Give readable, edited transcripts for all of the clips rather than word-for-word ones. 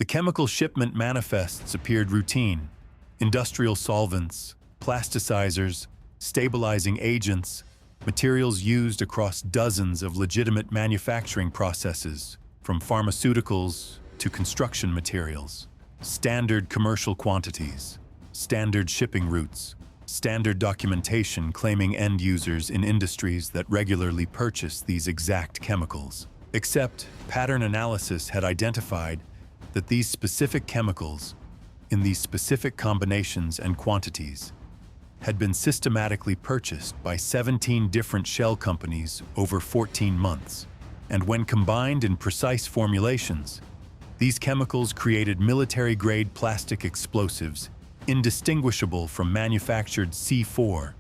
The chemical shipment manifests appeared routine: industrial solvents, plasticizers, stabilizing agents, materials used across dozens of legitimate manufacturing processes, from pharmaceuticals to construction materials. Standard commercial quantities, standard shipping routes, standard documentation claiming end users in industries that regularly purchase these exact chemicals. Except, pattern analysis had identified that these specific chemicals, in these specific combinations and quantities, had been systematically purchased by 17 different shell companies over 14 months. And when combined in precise formulations, these chemicals created military-grade plastic explosives indistinguishable from manufactured C4,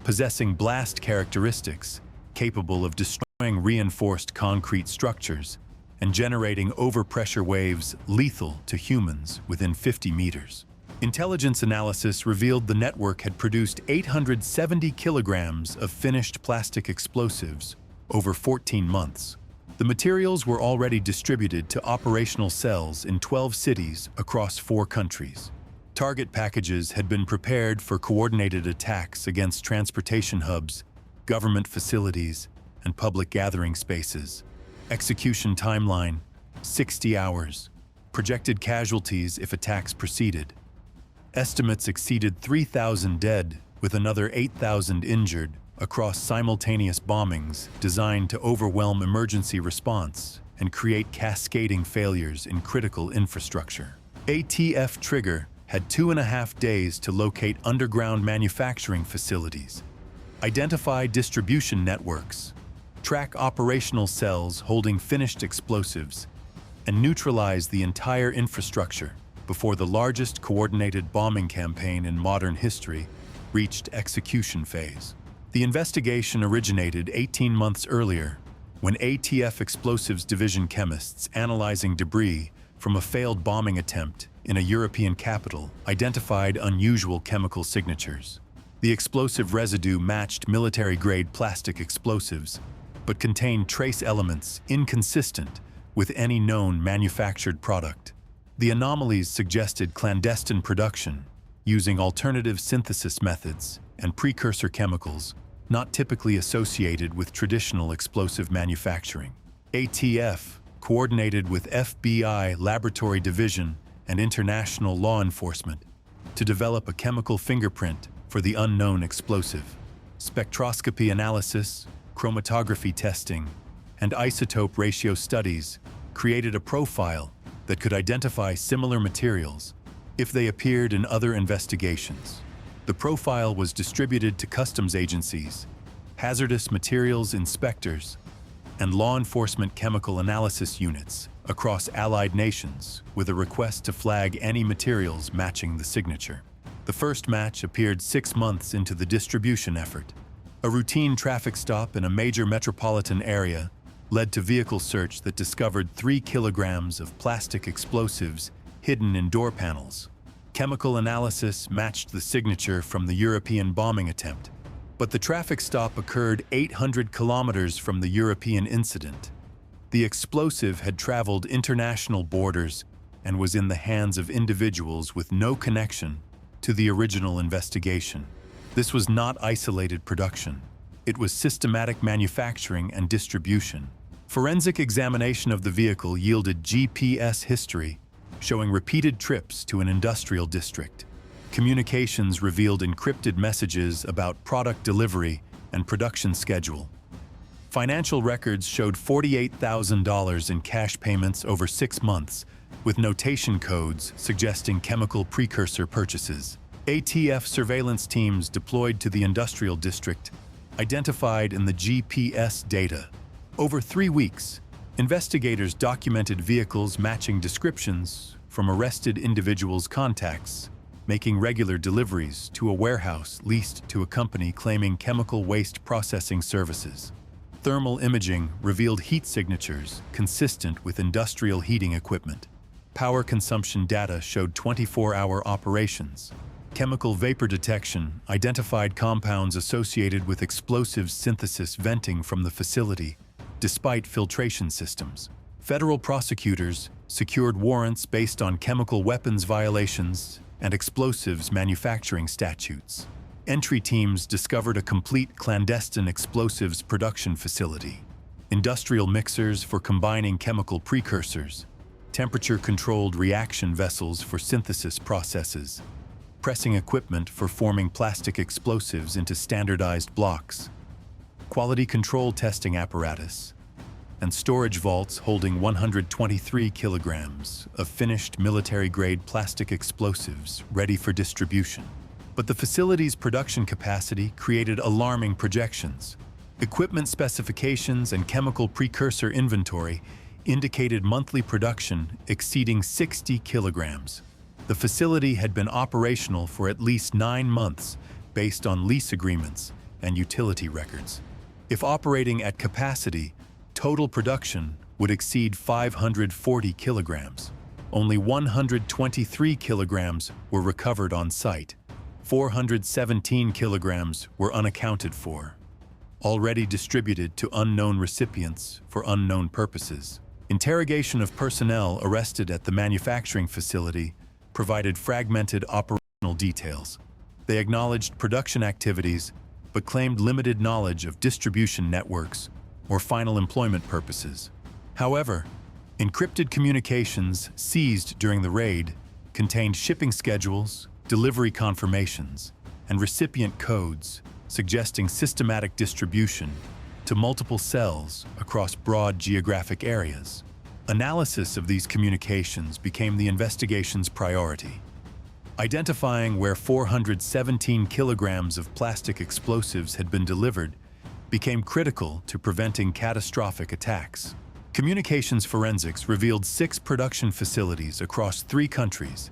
possessing blast characteristics capable of destroying reinforced concrete structures and generating overpressure waves lethal to humans within 50 meters. Intelligence analysis revealed the network had produced 870 kilograms of finished plastic explosives over 14 months. The materials were already distributed to operational cells in 12 cities across 4 countries. Target packages had been prepared for coordinated attacks against transportation hubs, government facilities, and public gathering spaces. Execution timeline: 60 hours. Projected casualties if attacks proceeded. Estimates exceeded 3,000 dead, with another 8,000 injured, across simultaneous bombings designed to overwhelm emergency response and create cascading failures in critical infrastructure. ATF Trigger had 2.5 days to locate underground manufacturing facilities, identify distribution networks, track operational cells holding finished explosives, and neutralize the entire infrastructure before the largest coordinated bombing campaign in modern history reached execution phase. The investigation originated 18 months earlier, when ATF Explosives Division chemists analyzing debris from a failed bombing attempt in a European capital identified unusual chemical signatures. The explosive residue matched military-grade plastic explosives, but contained trace elements inconsistent with any known manufactured product. The anomalies suggested clandestine production using alternative synthesis methods and precursor chemicals not typically associated with traditional explosive manufacturing. ATF coordinated with FBI Laboratory Division and international law enforcement to develop a chemical fingerprint for the unknown explosive. Spectroscopy analysis, chromatography testing, and isotope ratio studies created a profile that could identify similar materials if they appeared in other investigations. The profile was distributed to customs agencies, hazardous materials inspectors, and law enforcement chemical analysis units across allied nations with a request to flag any materials matching the signature. The first match appeared 6 months into the distribution effort. A routine traffic stop in a major metropolitan area led to vehicle search that discovered 3 kilograms of plastic explosives hidden in door panels. Chemical analysis matched the signature from the European bombing attempt, but the traffic stop occurred 800 kilometers from the European incident. The explosive had traveled international borders and was in the hands of individuals with no connection to the original investigation. This was not isolated production. It was systematic manufacturing and distribution. Forensic examination of the vehicle yielded GPS history, showing repeated trips to an industrial district. Communications revealed encrypted messages about product delivery and production schedule. Financial records showed $48,000 in cash payments over 6 months, with notation codes suggesting chemical precursor purchases. ATF surveillance teams deployed to the industrial district identified in the GPS data. Over 3 weeks, investigators documented vehicles matching descriptions from arrested individuals' contacts, making regular deliveries to a warehouse leased to a company claiming chemical waste processing services. Thermal imaging revealed heat signatures consistent with industrial heating equipment. Power consumption data showed 24-hour operations. Chemical vapor detection identified compounds associated with explosive synthesis venting from the facility, despite filtration systems. Federal prosecutors secured warrants based on chemical weapons violations and explosives manufacturing statutes. Entry teams discovered a complete clandestine explosives production facility, industrial mixers for combining chemical precursors, temperature-controlled reaction vessels for synthesis processes, pressing equipment for forming plastic explosives into standardized blocks, quality control testing apparatus, and storage vaults holding 123 kilograms of finished military-grade plastic explosives ready for distribution. But the facility's production capacity created alarming projections. Equipment specifications and chemical precursor inventory indicated monthly production exceeding 60 kilograms. The facility had been operational for at least 9 months based on lease agreements and utility records. If operating at capacity, total production would exceed 540 kilograms. Only 123 kilograms were recovered on site. 417 kilograms were unaccounted for, already distributed to unknown recipients for unknown purposes. Interrogation of personnel arrested at the manufacturing facility provided fragmented operational details. They acknowledged production activities, but claimed limited knowledge of distribution networks or final employment purposes. However, encrypted communications seized during the raid contained shipping schedules, delivery confirmations, and recipient codes, suggesting systematic distribution to multiple cells across broad geographic areas. Analysis of these communications became the investigation's priority. Identifying where 417 kilograms of plastic explosives had been delivered became critical to preventing catastrophic attacks. Communications forensics revealed 6 production facilities across 3 countries,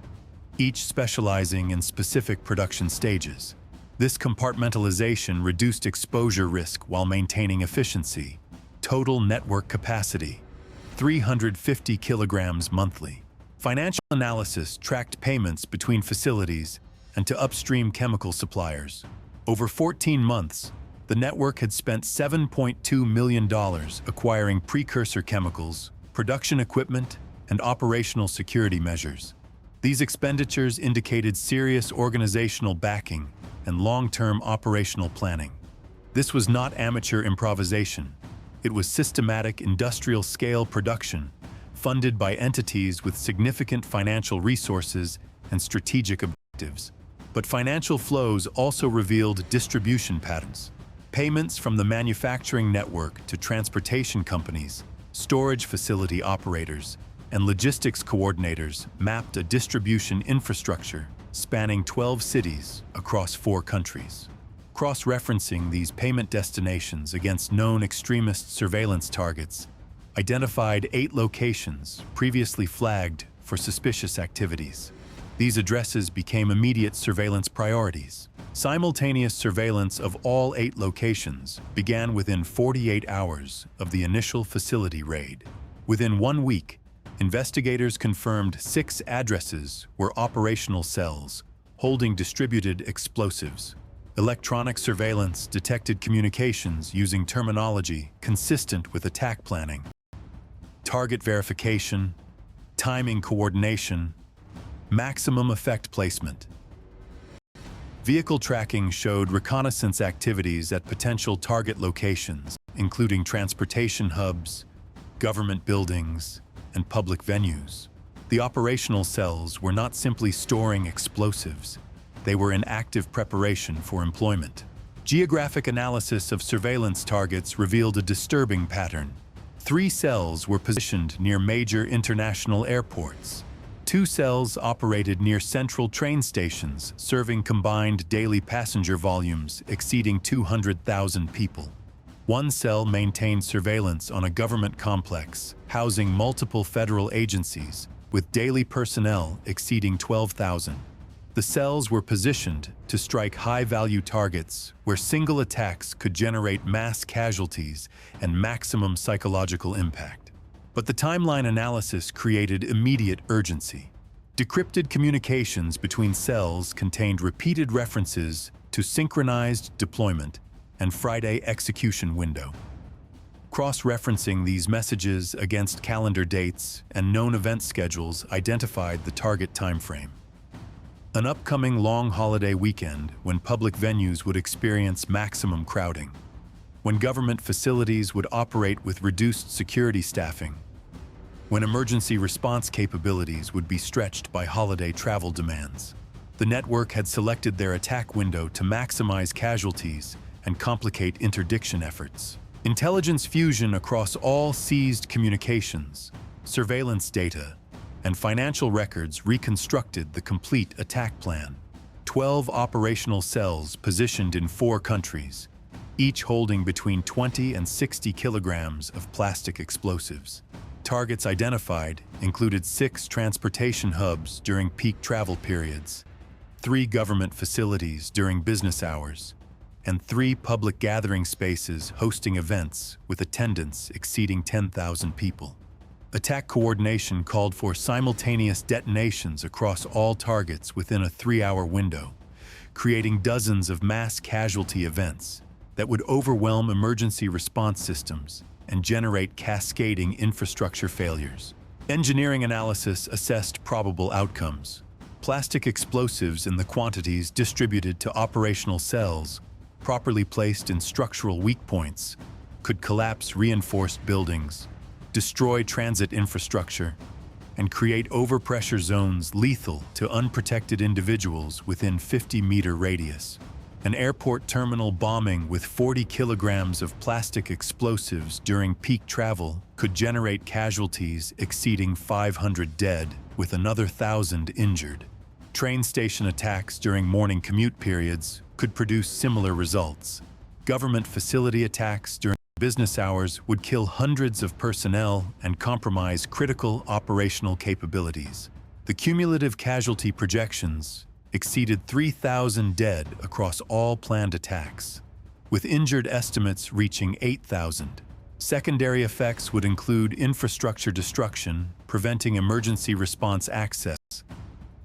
each specializing in specific production stages. This compartmentalization reduced exposure risk while maintaining efficiency. Total network capacity, 350 kilograms monthly. Financial analysis tracked payments between facilities and to upstream chemical suppliers. Over 14 months, the network had spent $7.2 million acquiring precursor chemicals, production equipment, and operational security measures. These expenditures indicated serious organizational backing and long-term operational planning. This was not amateur improvisation. It was systematic industrial-scale production, funded by entities with significant financial resources and strategic objectives. But financial flows also revealed distribution patterns. Payments from the manufacturing network to transportation companies, storage facility operators, and logistics coordinators mapped a distribution infrastructure spanning 12 cities across 4 countries. Cross-referencing these payment destinations against known extremist surveillance targets identified 8 locations previously flagged for suspicious activities. These addresses became immediate surveillance priorities. Simultaneous surveillance of all 8 locations began within 48 hours of the initial facility raid. Within 1 week, investigators confirmed 6 addresses were operational cells holding distributed explosives. Electronic surveillance detected communications using terminology consistent with attack planning. Target verification, timing coordination, maximum effect placement. Vehicle tracking showed reconnaissance activities at potential target locations, including transportation hubs, government buildings, and public venues. The operational cells were not simply storing explosives, they were in active preparation for employment. Geographic analysis of surveillance targets revealed a disturbing pattern. 3 cells were positioned near major international airports. 2 cells operated near central train stations, serving combined daily passenger volumes exceeding 200,000 people. 1 cell maintained surveillance on a government complex housing multiple federal agencies, with daily personnel exceeding 12,000. The cells were positioned to strike high-value targets where single attacks could generate mass casualties and maximum psychological impact. But the timeline analysis created immediate urgency. Decrypted communications between cells contained repeated references to synchronized deployment and Friday execution window. Cross-referencing these messages against calendar dates and known event schedules identified the target timeframe. An upcoming long holiday weekend when public venues would experience maximum crowding, when government facilities would operate with reduced security staffing, when emergency response capabilities would be stretched by holiday travel demands. The network had selected their attack window to maximize casualties and complicate interdiction efforts. Intelligence fusion across all seized communications, surveillance data, and financial records reconstructed the complete attack plan. 12 operational cells positioned in 4 countries, each holding between 20 and 60 kilograms of plastic explosives. Targets identified included 6 transportation hubs during peak travel periods, 3 government facilities during business hours, and 3 public gathering spaces hosting events with attendance exceeding 10,000 people. Attack coordination called for simultaneous detonations across all targets within a 3-hour window, creating dozens of mass casualty events that would overwhelm emergency response systems and generate cascading infrastructure failures. Engineering analysis assessed probable outcomes. Plastic explosives in the quantities distributed to operational cells, properly placed in structural weak points, could collapse reinforced buildings, destroy transit infrastructure, and create overpressure zones lethal to unprotected individuals within 50-meter radius. An airport terminal bombing with 40 kilograms of plastic explosives during peak travel could generate casualties exceeding 500 dead, with another 1,000 injured. Train station attacks during morning commute periods could produce similar results. Government facility attacks during business hours would kill hundreds of personnel and compromise critical operational capabilities. The cumulative casualty projections exceeded 3,000 dead across all planned attacks, with injured estimates reaching 8,000. Secondary effects would include infrastructure destruction, preventing emergency response access,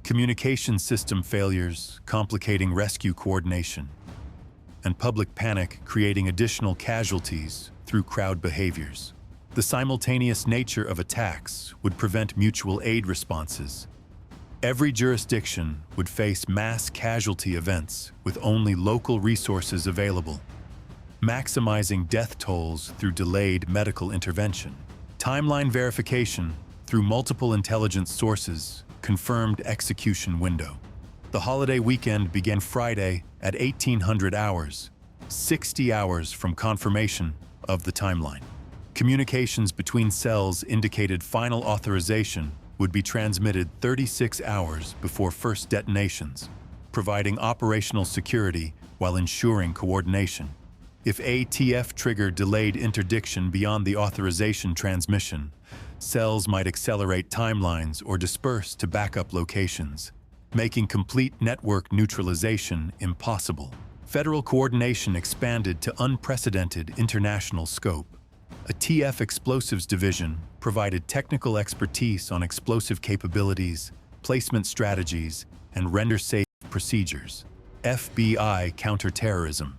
communication system failures, complicating rescue coordination, and public panic, creating additional casualties through crowd behaviors. The simultaneous nature of attacks would prevent mutual aid responses. Every jurisdiction would face mass casualty events with only local resources available, maximizing death tolls through delayed medical intervention. Timeline verification through multiple intelligence sources confirmed execution window. The holiday weekend began Friday at 1800 hours, 60 hours from confirmation of the timeline. Communications between cells indicated final authorization would be transmitted 36 hours before first detonations, providing operational security while ensuring coordination. If ATF Trigger delayed interdiction beyond the authorization transmission, cells might accelerate timelines or disperse to backup locations, making complete network neutralization impossible. Federal coordination expanded to unprecedented international scope. A TF Explosives Division provided technical expertise on explosive capabilities, placement strategies, and render-safe procedures. FBI Counterterrorism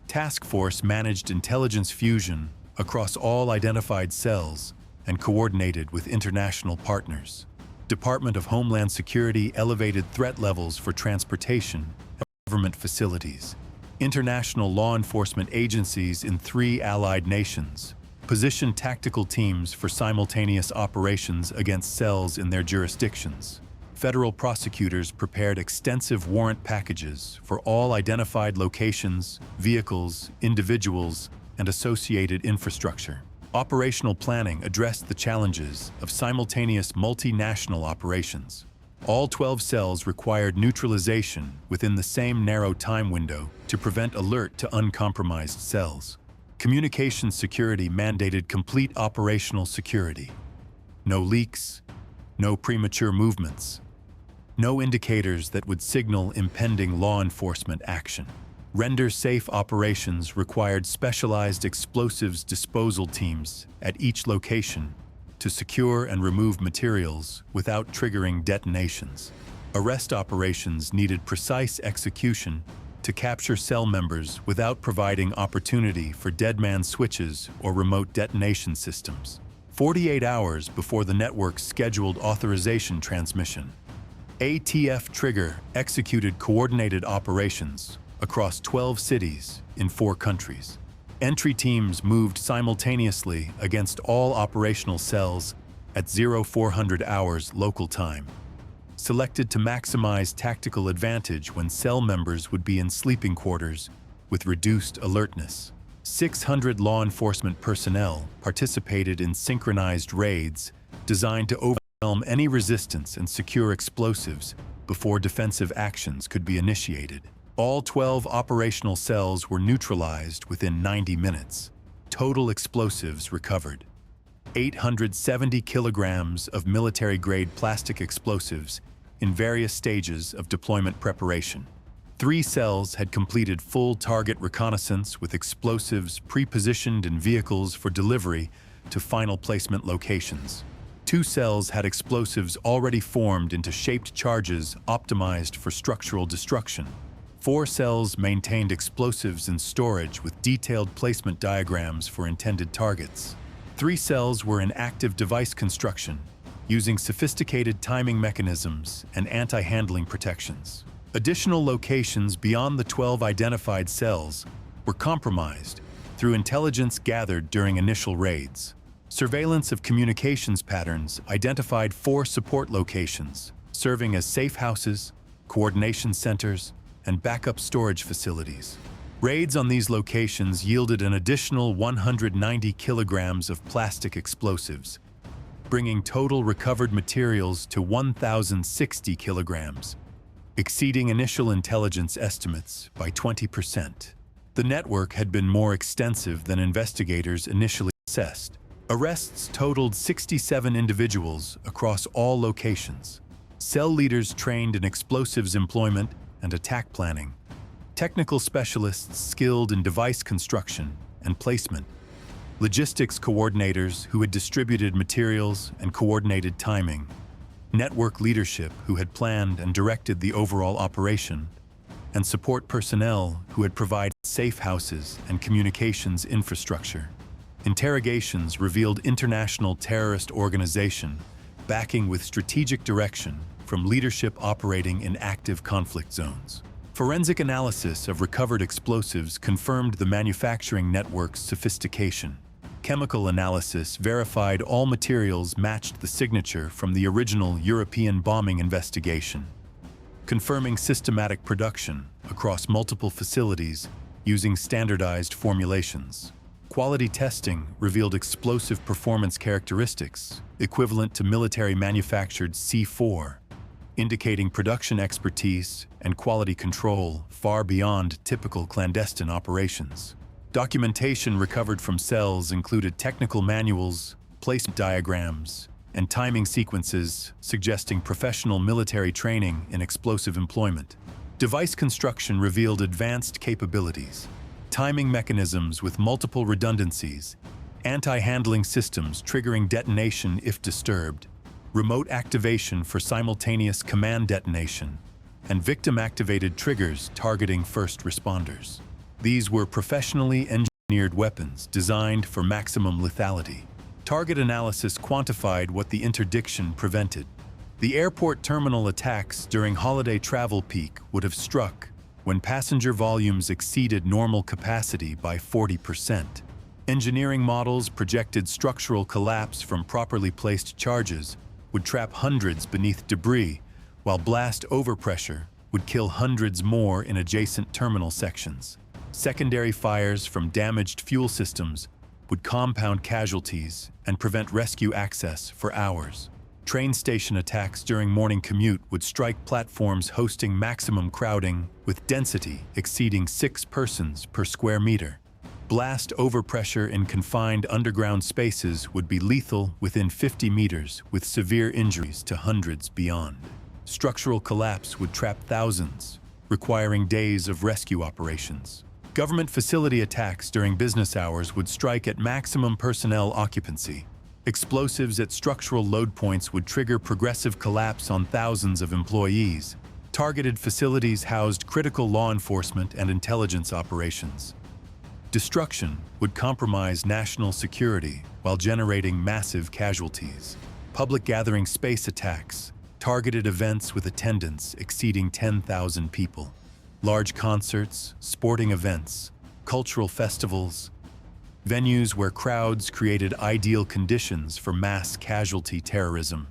Task Force managed intelligence fusion across all identified cells and coordinated with international partners. Department of Homeland Security elevated threat levels for transportation and government facilities. International law enforcement agencies in 3 allied nations positioned tactical teams for simultaneous operations against cells in their jurisdictions. Federal prosecutors prepared extensive warrant packages for all identified locations, vehicles, individuals, and associated infrastructure. Operational planning addressed the challenges of simultaneous multinational operations. All 12 cells required neutralization within the same narrow time window to prevent alert to uncompromised cells. Communications security mandated complete operational security. No leaks, no premature movements, no indicators that would signal impending law enforcement action. Render-safe operations required specialized explosives disposal teams at each location to secure and remove materials without triggering detonations. Arrest operations needed precise execution to capture cell members without providing opportunity for deadman switches or remote detonation systems. 48 hours before the network's scheduled authorization transmission, ATF Trigger executed coordinated operations across 12 cities in 4 countries. Entry teams moved simultaneously against all operational cells at 0400 hours local time, selected to maximize tactical advantage when cell members would be in sleeping quarters with reduced alertness. 600 law enforcement personnel participated in synchronized raids designed to overwhelm any resistance and secure explosives before defensive actions could be initiated. All 12 operational cells were neutralized within 90 minutes. Total explosives recovered: 870 kilograms of military-grade plastic explosives in various stages of deployment preparation. 3 cells had completed full target reconnaissance with explosives pre-positioned in vehicles for delivery to final placement locations. 2 cells had explosives already formed into shaped charges optimized for structural destruction. 4 cells maintained explosives in storage with detailed placement diagrams for intended targets. 3 cells were in active device construction, using sophisticated timing mechanisms and anti-handling protections. Additional locations beyond the 12 identified cells were compromised through intelligence gathered during initial raids. Surveillance of communications patterns identified 4 support locations, serving as safe houses, coordination centers, and backup storage facilities. Raids on these locations yielded an additional 190 kilograms of plastic explosives, bringing total recovered materials to 1,060 kilograms, exceeding initial intelligence estimates by 20%. The network had been more extensive than investigators initially assessed. Arrests totaled 67 individuals across all locations. Cell leaders trained in explosives employment and attack planning, technical specialists skilled in device construction and placement, logistics coordinators who had distributed materials and coordinated timing, network leadership who had planned and directed the overall operation, and support personnel who had provided safe houses and communications infrastructure. Interrogations revealed international terrorist organization backing with strategic direction from leadership operating in active conflict zones. Forensic analysis of recovered explosives confirmed the manufacturing network's sophistication. Chemical analysis verified all materials matched the signature from the original European bombing investigation, confirming systematic production across multiple facilities using standardized formulations. Quality testing revealed explosive performance characteristics equivalent to military-manufactured C4, indicating production expertise and quality control far beyond typical clandestine operations. Documentation recovered from cells included technical manuals, placement diagrams, and timing sequences suggesting professional military training in explosive employment. Device construction revealed advanced capabilities, timing mechanisms with multiple redundancies, anti-handling systems triggering detonation if disturbed, remote activation for simultaneous command detonation, and victim-activated triggers targeting first responders. These were professionally engineered weapons designed for maximum lethality. Target analysis quantified what the interdiction prevented. The airport terminal attacks during holiday travel peak would have struck when passenger volumes exceeded normal capacity by 40%. Engineering models projected structural collapse from properly placed charges would trap hundreds beneath debris, while blast overpressure would kill hundreds more in adjacent terminal sections. Secondary fires from damaged fuel systems would compound casualties and prevent rescue access for hours. Train station attacks during morning commute would strike platforms hosting maximum crowding with density exceeding 6 persons per square meter. Blast overpressure in confined underground spaces would be lethal within 50 meters with severe injuries to hundreds beyond. Structural collapse would trap thousands, requiring days of rescue operations. Government facility attacks during business hours would strike at maximum personnel occupancy. Explosives at structural load points would trigger progressive collapse on thousands of employees, Targeted facilities housed critical law enforcement and intelligence operations. Destruction would compromise national security while generating massive casualties. Public gathering space attacks, targeted events with attendance exceeding 10,000 people. Large concerts, sporting events, cultural festivals, venues where crowds created ideal conditions for mass casualty terrorism.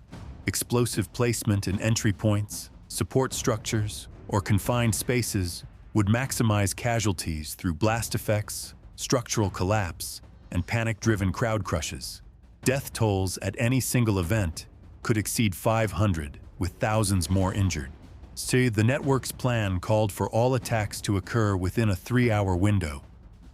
Explosive placement in entry points, support structures, or confined spaces would maximize casualties through blast effects, structural collapse, and panic-driven crowd crushes. Death tolls at any single event could exceed 500, with thousands more injured. So the network's plan called for all attacks to occur within a 3-hour window.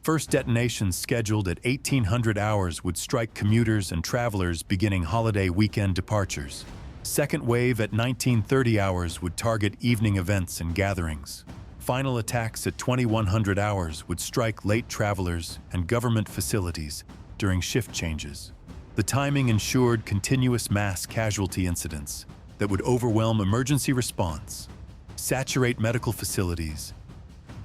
First detonations scheduled at 1800 hours would strike commuters and travelers beginning holiday weekend departures. Second wave at 1930 hours would target evening events and gatherings. Final attacks at 2100 hours would strike late travelers and government facilities during shift changes. The timing ensured continuous mass casualty incidents that would overwhelm emergency response, saturate medical facilities,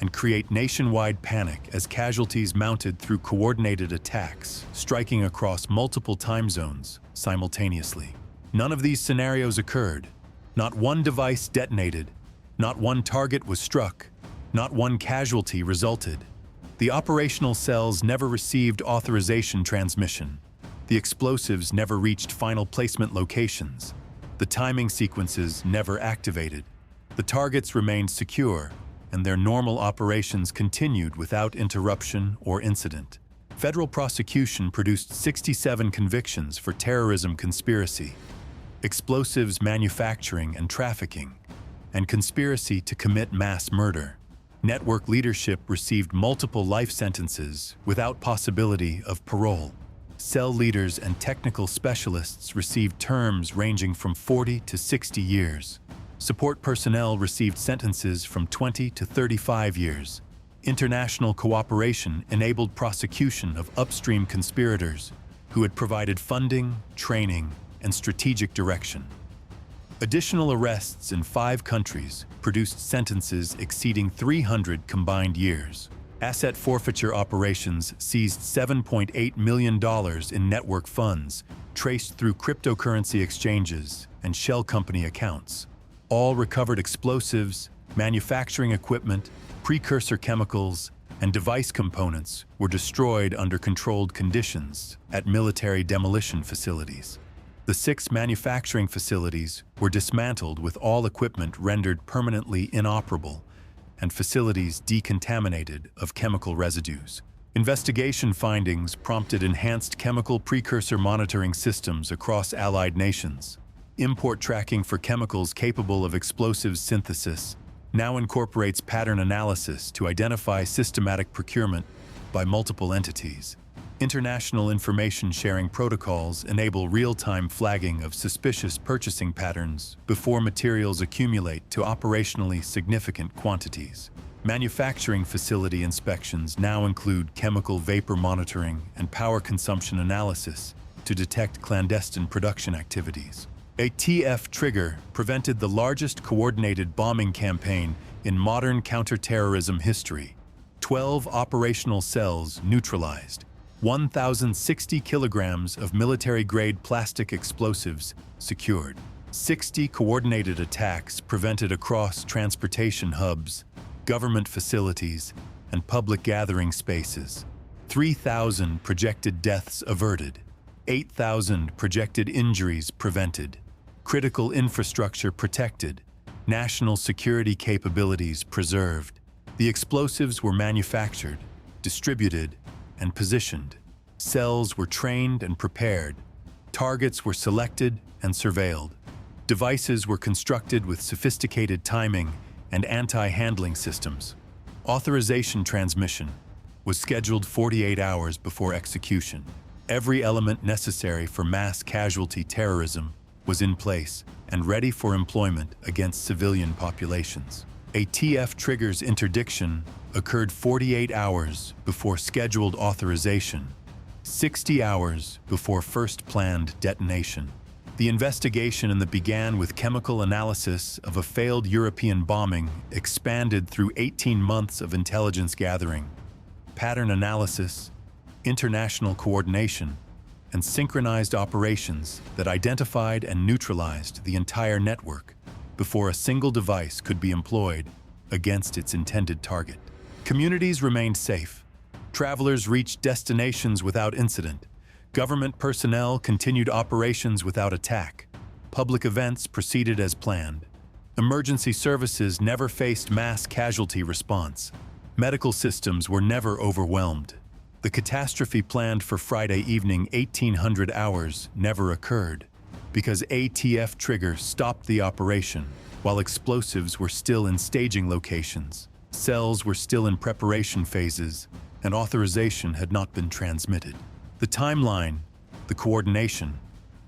and create nationwide panic as casualties mounted through coordinated attacks, striking across multiple time zones simultaneously. None of these scenarios occurred. Not one device detonated, not one target was struck, not one casualty resulted. The operational cells never received authorization transmission. The explosives never reached final placement locations. The timing sequences never activated. The targets remained secure, and their normal operations continued without interruption or incident. Federal prosecution produced 67 convictions for terrorism conspiracy, explosives manufacturing and trafficking, and conspiracy to commit mass murder. Network leadership received multiple life sentences without possibility of parole. Cell leaders and technical specialists received terms ranging from 40 to 60 years. Support personnel received sentences from 20 to 35 years. International cooperation enabled prosecution of upstream conspirators who had provided funding, training, and strategic direction. Additional arrests in 5 countries produced sentences exceeding 300 combined years. Asset forfeiture operations seized $7.8 million in network funds traced through cryptocurrency exchanges and shell company accounts. All recovered explosives, manufacturing equipment, precursor chemicals, and device components were destroyed under controlled conditions at military demolition facilities. The 6 manufacturing facilities were dismantled with all equipment rendered permanently inoperable and facilities decontaminated of chemical residues. Investigation findings prompted enhanced chemical precursor monitoring systems across allied nations. Import tracking for chemicals capable of explosive synthesis now incorporates pattern analysis to identify systematic procurement by multiple entities. International information sharing protocols enable real-time flagging of suspicious purchasing patterns before materials accumulate to operationally significant quantities. Manufacturing facility inspections now include chemical vapor monitoring and power consumption analysis to detect clandestine production activities. ATF Trigger prevented the largest coordinated bombing campaign in modern counterterrorism history. 12 operational cells neutralized. 1,060 kilograms of military-grade plastic explosives secured. 60 coordinated attacks prevented across transportation hubs, government facilities, and public gathering spaces. 3,000 projected deaths averted. 8,000 projected injuries prevented. Critical infrastructure protected. National security capabilities preserved. The explosives were manufactured, distributed, and positioned. Cells were trained and prepared. Targets were selected and surveilled. Devices were constructed with sophisticated timing and anti-handling systems. Authorization transmission was scheduled 48 hours before execution. Every element necessary for mass casualty terrorism was in place and ready for employment against civilian populations. ATF Trigger's interdiction occurred 48 hours before scheduled authorization, 60 hours before first planned detonation. The investigation that began with chemical analysis of a failed European bombing expanded through 18 months of intelligence gathering, pattern analysis, international coordination, and synchronized operations that identified and neutralized the entire network before a single device could be employed against its intended target. Communities remained safe. Travelers reached destinations without incident. Government personnel continued operations without attack. Public events proceeded as planned. Emergency services never faced mass casualty response. Medical systems were never overwhelmed. The catastrophe planned for Friday evening 1800 hours never occurred because ATF Trigger stopped the operation while explosives were still in staging locations, cells were still in preparation phases, and authorization had not been transmitted. The timeline, the coordination,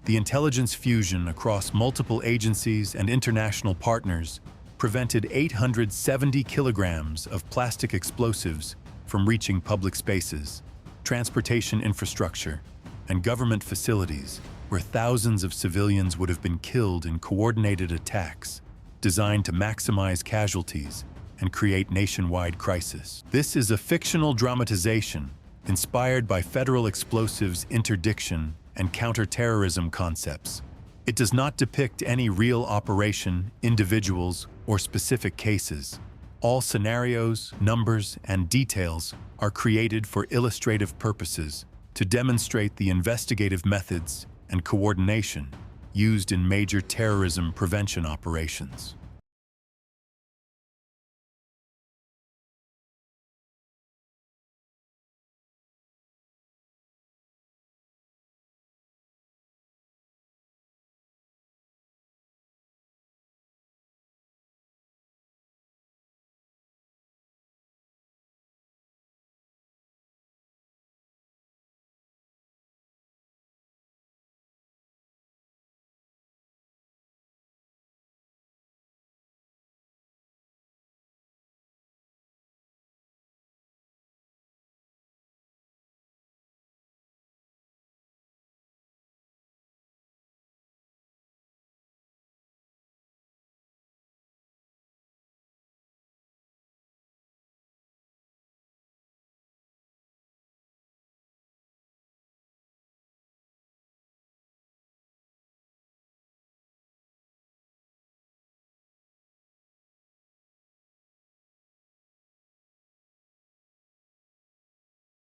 the intelligence fusion across multiple agencies and international partners prevented 870 kilograms of plastic explosives from reaching public spaces, transportation infrastructure, and government facilities where thousands of civilians would have been killed in coordinated attacks designed to maximize casualties and create nationwide crisis. This is a fictional dramatization inspired by federal explosives interdiction and counterterrorism concepts. It does not depict any real operation, individuals, or specific cases. All scenarios, numbers, and details are created for illustrative purposes to demonstrate the investigative methods and coordination used in major terrorism prevention operations.